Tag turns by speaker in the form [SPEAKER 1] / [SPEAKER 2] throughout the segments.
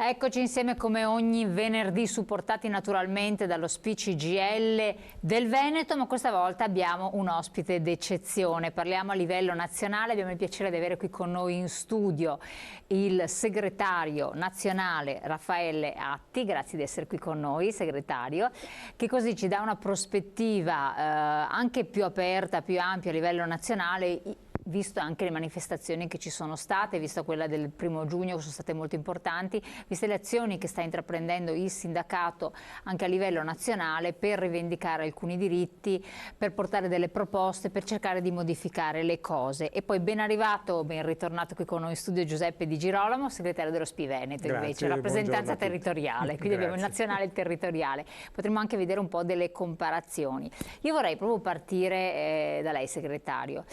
[SPEAKER 1] Eccoci insieme come ogni venerdì, supportati naturalmente dallo CGIL del Veneto, ma questa volta abbiamo un ospite d'eccezione. Parliamo a livello nazionale, abbiamo il piacere di avere qui con noi in studio il segretario nazionale Raffaele Atti. Grazie di essere qui con noi, segretario, che così ci dà una prospettiva anche più aperta, più ampia a livello nazionale, visto anche le manifestazioni che ci sono state, visto quella del 1° giugno che sono state molto importanti, viste le azioni che sta intraprendendo il sindacato anche a livello nazionale per rivendicare alcuni diritti, per portare delle proposte, per cercare di modificare le cose. E poi ben arrivato, ben ritornato qui con noi in studio Giuseppe Di Girolamo, segretario dello SPI Veneto, invece, rappresentanza territoriale, quindi abbiamo il nazionale e il territoriale. Potremmo anche vedere un po' delle comparazioni. Io vorrei proprio partire da lei, segretario.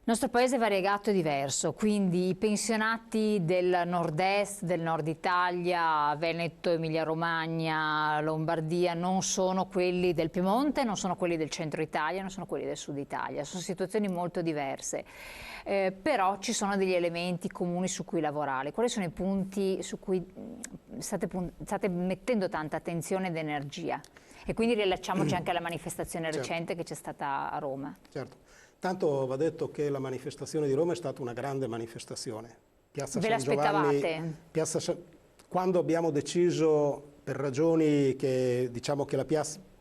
[SPEAKER 1] Il nostro paese è variegato e diverso, quindi i pensionati del nord-est, del nord Italia, Veneto, Emilia-Romagna, Lombardia non sono quelli del Piemonte, non sono quelli del centro Italia, non sono quelli del sud Italia, sono situazioni molto diverse, però ci sono degli elementi comuni su cui lavorare. Quali sono i punti su cui state mettendo tanta attenzione ed energia? E quindi rilacciamoci anche alla manifestazione recente che c'è stata a Roma.
[SPEAKER 2] Certo. Tanto va detto che la manifestazione di Roma è stata una grande manifestazione. Piazza
[SPEAKER 1] Ve
[SPEAKER 2] San Giovanni, quando abbiamo deciso, per ragioni che diciamo che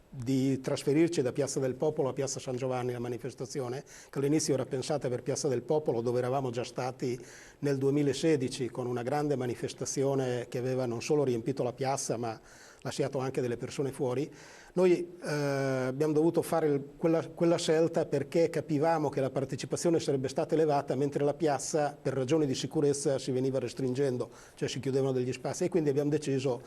[SPEAKER 2] di trasferirci da Piazza del Popolo a Piazza San Giovanni, la manifestazione, che all'inizio era pensata per Piazza del Popolo, dove eravamo già stati nel 2016 con una grande manifestazione che aveva non solo riempito la piazza ma lasciato anche delle persone fuori. Noi abbiamo dovuto fare quella scelta perché capivamo che la partecipazione sarebbe stata elevata mentre la piazza per ragioni di sicurezza si veniva restringendo, cioè si chiudevano degli spazi, e quindi abbiamo deciso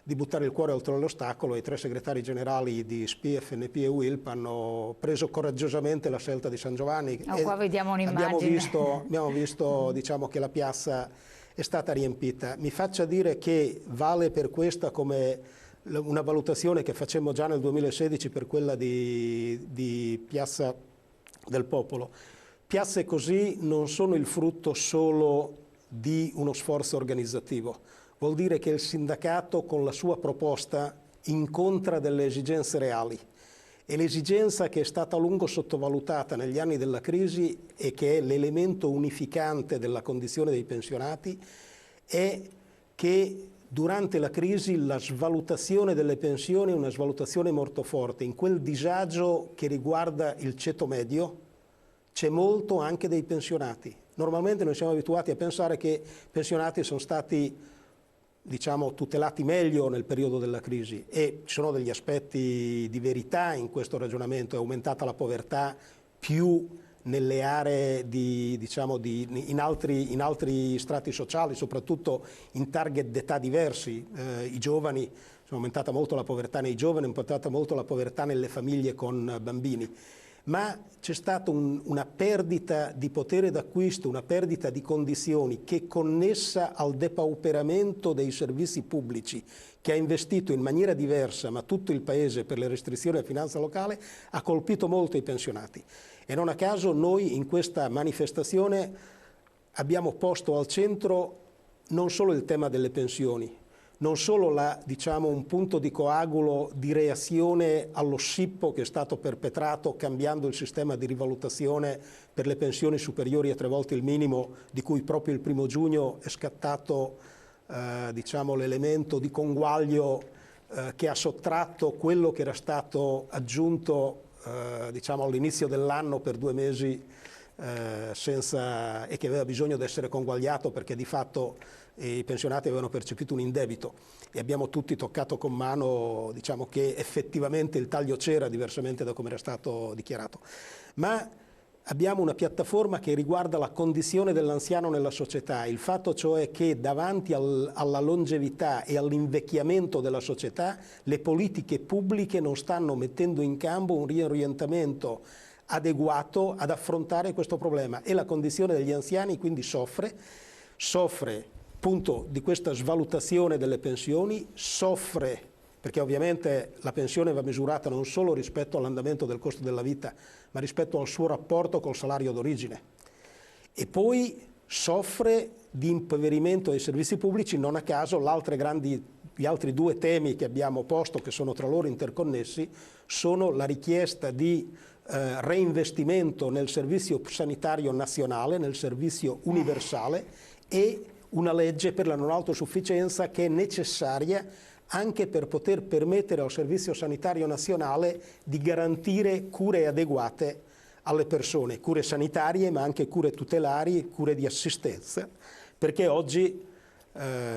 [SPEAKER 2] di buttare il cuore oltre l'ostacolo. I 3 segretari generali di SPI, FNP e UILP hanno preso coraggiosamente la scelta di San Giovanni.
[SPEAKER 1] Qua vediamo un'immagine.
[SPEAKER 2] Abbiamo visto diciamo, che la piazza è stata riempita. Mi faccia dire che vale per questa come una valutazione che facemmo già nel 2016 per quella di Piazza del Popolo. Piazze così non sono il frutto solo di uno sforzo organizzativo. Vuol dire che il sindacato con la sua proposta incontra delle esigenze reali. E l'esigenza che è stata a lungo sottovalutata negli anni della crisi e che è l'elemento unificante della condizione dei pensionati è che durante la crisi la svalutazione delle pensioni è una svalutazione molto forte. In quel disagio che riguarda il ceto medio c'è molto anche dei pensionati. Normalmente noi siamo abituati a pensare che i pensionati sono stati, diciamo, tutelati meglio nel periodo della crisi, e ci sono degli aspetti di verità in questo ragionamento. È aumentata la povertà più nelle aree in altri strati sociali, soprattutto in target d'età diversi. I giovani, è aumentata molto la povertà nei giovani, è aumentata molto la povertà nelle famiglie con bambini. Ma c'è stata una perdita di potere d'acquisto, una perdita di condizioni che, connessa al depauperamento dei servizi pubblici, che ha investito in maniera diversa, ma tutto il Paese, per le restrizioni alla finanza locale, ha colpito molto i pensionati. E non a caso noi in questa manifestazione abbiamo posto al centro non solo il tema delle pensioni, non solo un punto di coagulo di reazione allo scippo che è stato perpetrato cambiando il sistema di rivalutazione per le pensioni superiori a 3 volte il minimo, di cui proprio il 1° giugno è scattato l'elemento di conguaglio che ha sottratto quello che era stato aggiunto all'inizio dell'anno per 2 mesi e che aveva bisogno di essere conguagliato perché di fatto i pensionati avevano percepito un indebito, e abbiamo tutti toccato con mano che effettivamente il taglio c'era, diversamente da come era stato dichiarato. Ma abbiamo una piattaforma che riguarda la condizione dell'anziano nella società, il fatto cioè che davanti alla longevità e all'invecchiamento della società le politiche pubbliche non stanno mettendo in campo un riorientamento adeguato ad affrontare questo problema, e la condizione degli anziani quindi soffre appunto di questa svalutazione delle pensioni, soffre perché ovviamente la pensione va misurata non solo rispetto all'andamento del costo della vita, ma rispetto al suo rapporto col salario d'origine. E poi soffre di impoverimento dei servizi pubblici. Non a caso gli altri due temi che abbiamo posto, che sono tra loro interconnessi, sono la richiesta di reinvestimento nel servizio sanitario nazionale, nel servizio universale, e una legge per la non autosufficienza che è necessaria anche per poter permettere al servizio sanitario nazionale di garantire cure adeguate alle persone, cure sanitarie ma anche cure tutelari, cure di assistenza, perché oggi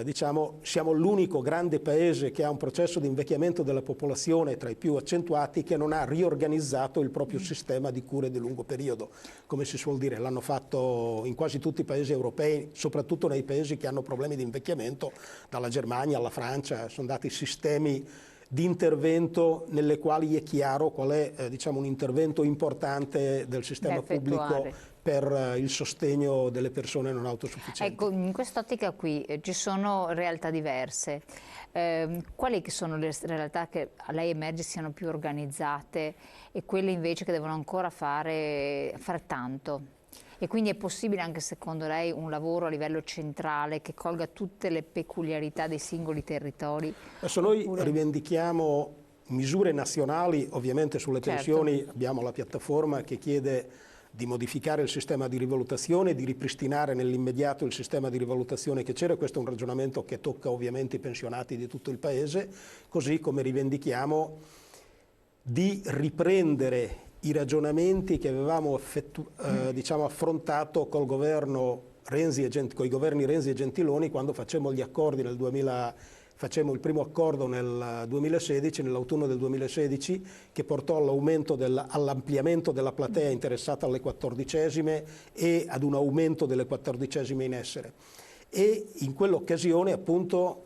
[SPEAKER 2] diciamo, siamo l'unico grande paese che ha un processo di invecchiamento della popolazione tra i più accentuati, che non ha riorganizzato il proprio sistema di cure di lungo periodo, come si suol dire. L'hanno fatto in quasi tutti i paesi europei, soprattutto nei paesi che hanno problemi di invecchiamento, dalla Germania alla Francia. Sono dati sistemi di intervento nelle quali è chiaro qual è diciamo, un intervento importante del sistema pubblico per il sostegno delle persone non autosufficienti.
[SPEAKER 1] Ecco, in quest'ottica qui ci sono realtà diverse. Quali che sono le realtà che a lei emerge siano più organizzate e quelle invece che devono ancora fare tanto? E quindi è possibile anche secondo lei un lavoro a livello centrale che colga tutte le peculiarità dei singoli territori?
[SPEAKER 2] Adesso noi rivendichiamo misure nazionali, ovviamente sulle pensioni abbiamo la piattaforma che chiede di modificare il sistema di rivalutazione, di ripristinare nell'immediato il sistema di rivalutazione che c'era. Questo è un ragionamento che tocca ovviamente i pensionati di tutto il Paese, così come rivendichiamo di riprendere i ragionamenti che avevamo diciamo, affrontato col governo con i governi Renzi e Gentiloni quando facemmo gli accordi facemmo il primo accordo nel 2016, nell'autunno del 2016, che portò all'ampliamento della platea interessata alle 14esime e ad un aumento delle 14esime in essere. E in quell'occasione appunto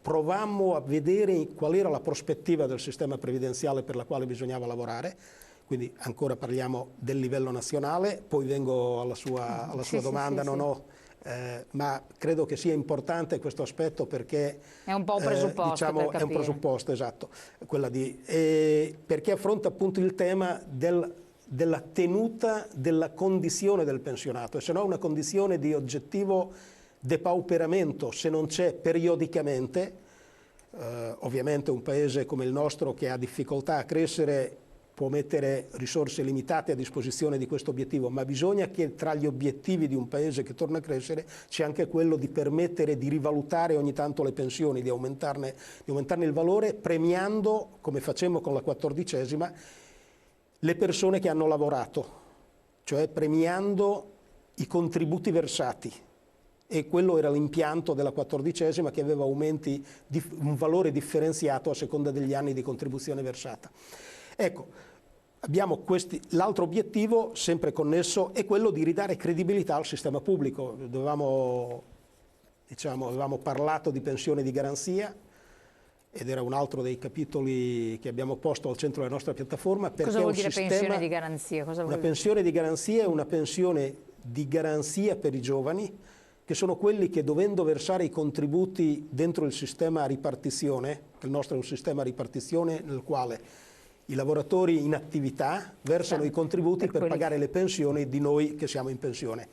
[SPEAKER 2] provammo a vedere qual era la prospettiva del sistema previdenziale per la quale bisognava lavorare. Quindi ancora parliamo del livello nazionale, poi vengo alla sua domanda. Ma credo che sia importante questo aspetto perché
[SPEAKER 1] è un po' un presupposto,
[SPEAKER 2] diciamo, è un presupposto, esatto, perché affronta appunto il tema della tenuta della condizione del pensionato, e se no una condizione di oggettivo depauperamento se non c'è periodicamente. Ovviamente un paese come il nostro che ha difficoltà a crescere può mettere risorse limitate a disposizione di questo obiettivo, ma bisogna che tra gli obiettivi di un paese che torna a crescere c'è anche quello di permettere di rivalutare ogni tanto le pensioni, di aumentarne il valore, premiando, come facemmo con la 14esima, le persone che hanno lavorato, cioè premiando i contributi versati. E quello era l'impianto della 14esima, che aveva aumenti di un valore differenziato a seconda degli anni di contribuzione versata. Ecco, abbiamo l'altro obiettivo, sempre connesso, è quello di ridare credibilità al sistema pubblico. Avevamo parlato di pensione di garanzia, ed era un altro dei capitoli che abbiamo posto al centro della nostra piattaforma.
[SPEAKER 1] Cosa vuol dire pensione di garanzia?
[SPEAKER 2] Una pensione di garanzia è una pensione di garanzia per i giovani, che sono quelli che, dovendo versare i contributi dentro il sistema a ripartizione, che il nostro è un sistema a ripartizione nel quale i lavoratori in attività versano i contributi per pagare le pensioni di noi che siamo in pensione.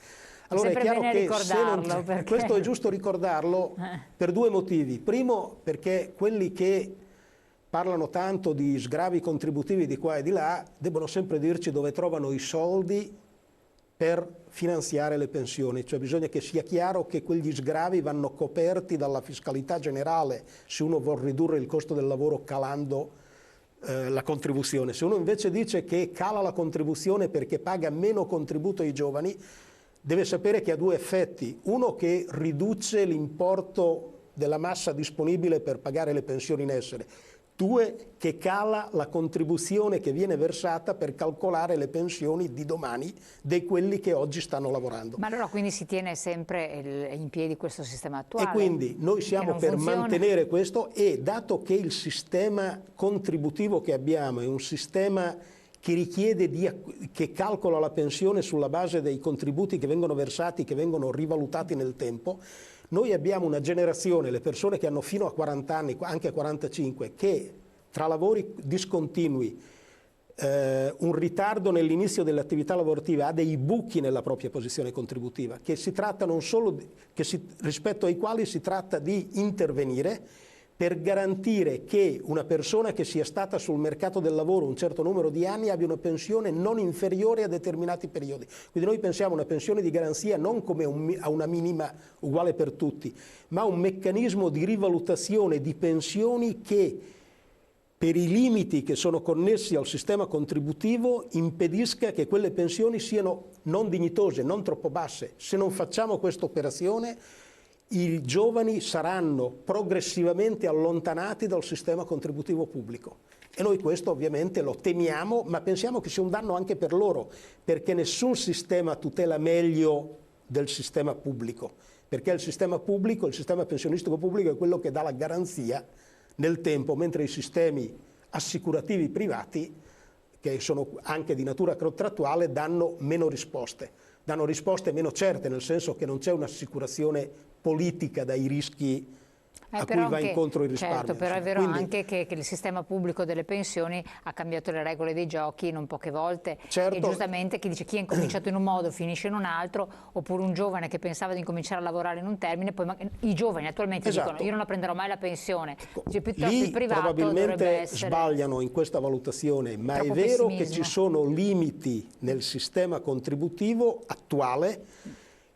[SPEAKER 2] Allora è chiaro che questo è giusto ricordarlo per due motivi. Primo, perché quelli che parlano tanto di sgravi contributivi di qua e di là debbono sempre dirci dove trovano i soldi per finanziare le pensioni, cioè bisogna che sia chiaro che quegli sgravi vanno coperti dalla fiscalità generale se uno vuol ridurre il costo del lavoro calando la contribuzione. Se uno invece dice che cala la contribuzione perché paga meno contributo ai giovani, deve sapere che ha due effetti. Uno, che riduce l'importo della massa disponibile per pagare le pensioni in essere. Due, che cala la contribuzione che viene versata per calcolare le pensioni di domani di quelli che oggi stanno lavorando.
[SPEAKER 1] Ma allora quindi si tiene sempre in piedi questo sistema attuale?
[SPEAKER 2] E quindi noi siamo per mantenere questo, e dato che il sistema contributivo che abbiamo è un sistema che richiede che calcola la pensione sulla base dei contributi che vengono versati, che vengono rivalutati nel tempo, noi abbiamo una generazione, le persone che hanno fino a 40 anni, anche a 45, che tra lavori discontinui un ritardo nell'inizio dell'attività lavorativa, ha dei buchi nella propria posizione contributiva, che si tratta non solo rispetto ai quali si tratta di intervenire per garantire che una persona che sia stata sul mercato del lavoro un certo numero di anni abbia una pensione non inferiore a determinati periodi. Quindi noi pensiamo a una pensione di garanzia non come a una minima uguale per tutti, ma un meccanismo di rivalutazione di pensioni che, per i limiti che sono connessi al sistema contributivo, impedisca che quelle pensioni siano non dignitose, non troppo basse. Se non facciamo questa operazione, i giovani saranno progressivamente allontanati dal sistema contributivo pubblico. E noi questo ovviamente lo temiamo, ma pensiamo che sia un danno anche per loro, perché nessun sistema tutela meglio del sistema pubblico, perché il sistema pubblico, il sistema pensionistico pubblico è quello che dà la garanzia nel tempo, mentre i sistemi assicurativi privati, che sono anche di natura contrattuale, danno meno risposte. Danno risposte meno certe, nel senso che non c'è un'assicurazione politica dai rischi a cui va incontro il risparmio.
[SPEAKER 1] Certo, però è vero anche che il sistema pubblico delle pensioni ha cambiato le regole dei giochi non poche volte.
[SPEAKER 2] Certo.
[SPEAKER 1] E giustamente chi dice chi è incominciato in un modo finisce in un altro, oppure un giovane che pensava di incominciare a lavorare in un termine, poi i giovani attualmente dicono io non la prenderò mai la pensione. Cioè, piuttosto
[SPEAKER 2] lì
[SPEAKER 1] il privato
[SPEAKER 2] probabilmente
[SPEAKER 1] essere...
[SPEAKER 2] sbagliano in questa valutazione, ma è vero che ci sono limiti nel sistema contributivo attuale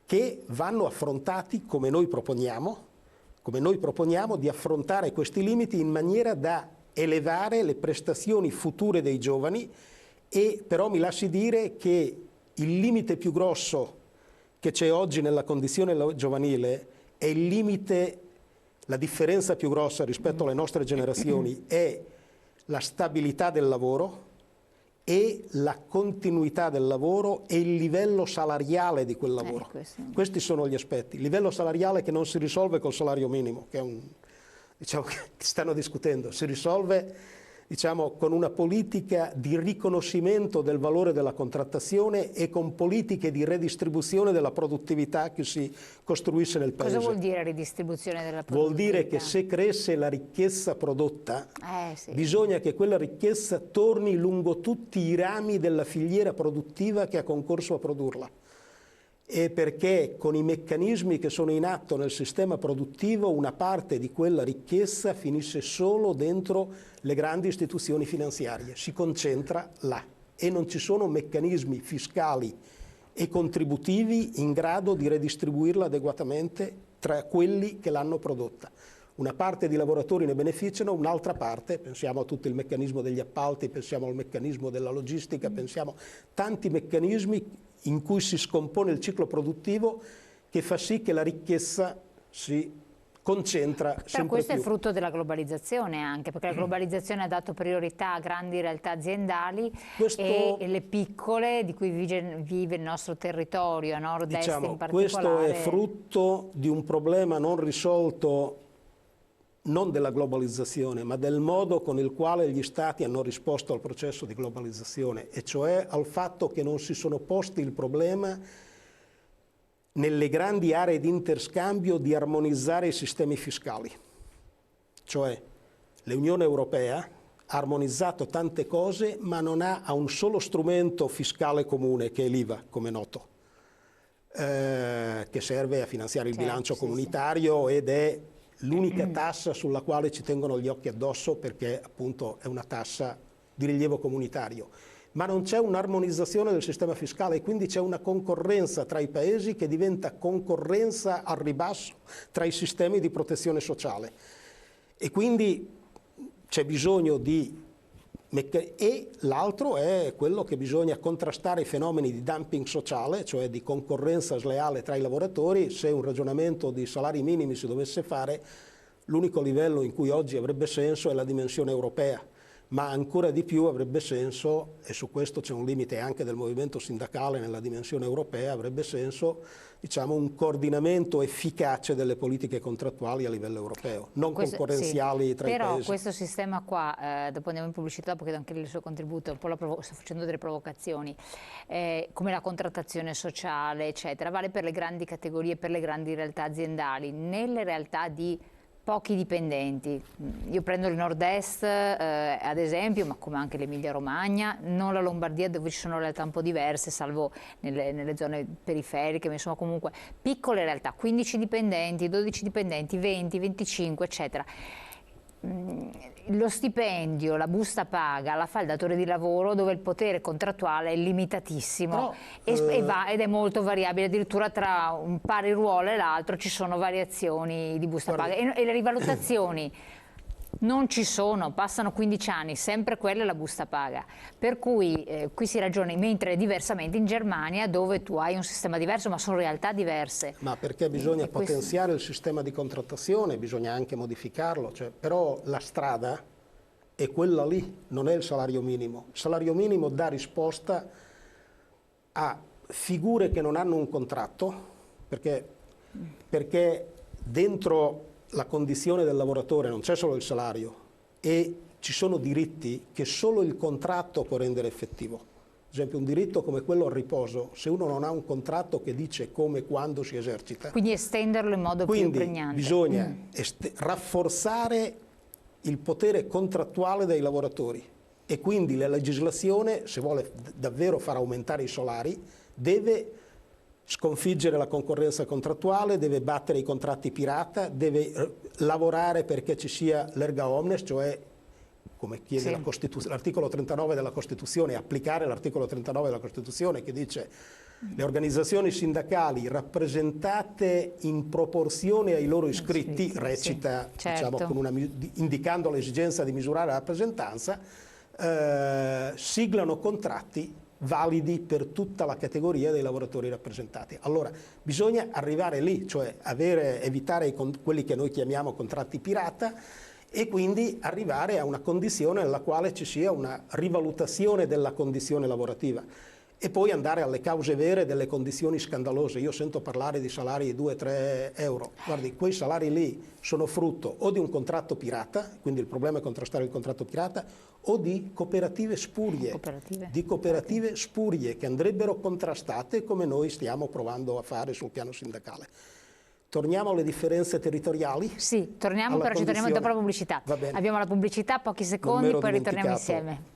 [SPEAKER 2] che vanno affrontati come noi proponiamo di affrontare questi limiti in maniera da elevare le prestazioni future dei giovani. E però mi lasci dire che il limite più grosso che c'è oggi nella condizione giovanile è il limite, la differenza più grossa rispetto alle nostre generazioni è la stabilità del lavoro e la continuità del lavoro e il livello salariale di quel lavoro. Questi sono gli aspetti. Il livello salariale che non si risolve col salario minimo, che è diciamo, che stanno discutendo, si risolve con una politica di riconoscimento del valore della contrattazione e con politiche di redistribuzione della produttività che si costruisce nel Paese.
[SPEAKER 1] Cosa vuol dire redistribuzione della produttività?
[SPEAKER 2] Vuol dire che se cresce la ricchezza prodotta, bisogna che quella ricchezza torni lungo tutti i rami della filiera produttiva che ha concorso a produrla. E perché con i meccanismi che sono in atto nel sistema produttivo una parte di quella ricchezza finisce solo dentro le grandi istituzioni finanziarie, si concentra là e non ci sono meccanismi fiscali e contributivi in grado di redistribuirla adeguatamente tra quelli che l'hanno prodotta. Una parte di lavoratori ne beneficiano, un'altra parte, pensiamo a tutto il meccanismo degli appalti, pensiamo al meccanismo della logistica, pensiamo a tanti meccanismi in cui si scompone il ciclo produttivo che fa sì che la ricchezza si concentra sempre più.
[SPEAKER 1] Però questo è frutto della globalizzazione anche, perché la globalizzazione ha dato priorità a grandi realtà aziendali e le piccole di cui vive il nostro territorio, a nord-est in particolare.
[SPEAKER 2] Questo è frutto di un problema non risolto, non della globalizzazione, ma del modo con il quale gli Stati hanno risposto al processo di globalizzazione, e cioè al fatto che non si sono posti il problema nelle grandi aree di interscambio di armonizzare i sistemi fiscali. Cioè l'Unione Europea ha armonizzato tante cose, ma non ha un solo strumento fiscale comune, che è l'IVA, come noto, che serve a finanziare il bilancio comunitario ed è l'unica tassa sulla quale ci tengono gli occhi addosso, perché appunto è una tassa di rilievo comunitario. Ma non c'è un'armonizzazione del sistema fiscale e quindi c'è una concorrenza tra i paesi che diventa concorrenza al ribasso tra i sistemi di protezione sociale. E quindi c'è bisogno di... E l'altro è quello che bisogna contrastare i fenomeni di dumping sociale, cioè di concorrenza sleale tra i lavoratori. Se un ragionamento di salari minimi si dovesse fare, l'unico livello in cui oggi avrebbe senso è la dimensione europea, ma ancora di più avrebbe senso, e su questo c'è un limite anche del movimento sindacale nella dimensione europea, avrebbe senso un coordinamento efficace delle politiche contrattuali a livello europeo, non concorrenziali tra i paesi.
[SPEAKER 1] Però questo sistema qua, dopo andiamo in pubblicità, dopo chiedo anche il suo contributo, un po' sto facendo delle provocazioni, come la contrattazione sociale, eccetera, vale per le grandi categorie, per le grandi realtà aziendali. Nelle realtà di Pochi dipendenti. Io prendo il nord-est ad esempio, ma come anche l'Emilia-Romagna, non la Lombardia dove ci sono realtà un po' diverse, salvo nelle zone periferiche, ma insomma comunque piccole realtà, 15 dipendenti, 12 dipendenti, 20, 25 eccetera. Lo stipendio, la busta paga la fa il datore di lavoro, dove il potere contrattuale è limitatissimo ed è molto variabile, addirittura tra un pari ruolo e l'altro ci sono variazioni di busta paga e le rivalutazioni non ci sono, passano 15 anni, sempre quella è la busta paga, per cui qui si ragiona, mentre diversamente in Germania dove tu hai un sistema diverso ma sono realtà diverse.
[SPEAKER 2] Ma perché bisogna potenziare il sistema di contrattazione, bisogna anche modificarlo, cioè, però la strada è quella lì, non è il salario minimo. Il salario minimo dà risposta a figure che non hanno un contratto, perché dentro la condizione del lavoratore non c'è solo il salario e ci sono diritti che solo il contratto può rendere effettivo. Ad esempio un diritto come quello al riposo, se uno non ha un contratto che dice come e quando si esercita.
[SPEAKER 1] Quindi estenderlo in modo più pregnante.
[SPEAKER 2] Bisogna rafforzare il potere contrattuale dei lavoratori e quindi la legislazione, se vuole davvero far aumentare i salari, deve sconfiggere la concorrenza contrattuale, deve battere i contratti pirata, deve lavorare perché ci sia l'erga omnes, cioè come chiede l'articolo 39 della Costituzione, applicare l'articolo 39 della Costituzione che dice le organizzazioni sindacali rappresentate in proporzione ai loro iscritti, recita diciamo, indicando l'esigenza di misurare la rappresentanza, siglano contratti validi per tutta la categoria dei lavoratori rappresentati. Allora bisogna arrivare lì, cioè evitare quelli che noi chiamiamo contratti pirata e quindi arrivare a una condizione nella quale ci sia una rivalutazione della condizione lavorativa e poi andare alle cause vere delle condizioni scandalose. Io sento parlare di salari di 2-3 euro. Guardi, quei salari lì sono frutto o di un contratto pirata, quindi il problema è contrastare il contratto pirata, o di cooperative spurie, che andrebbero contrastate come noi stiamo provando a fare sul piano sindacale. Torniamo alle differenze territoriali?
[SPEAKER 1] Sì, torniamo, però ci torniamo dopo la pubblicità. Abbiamo la pubblicità, pochi secondi, poi ritorniamo insieme.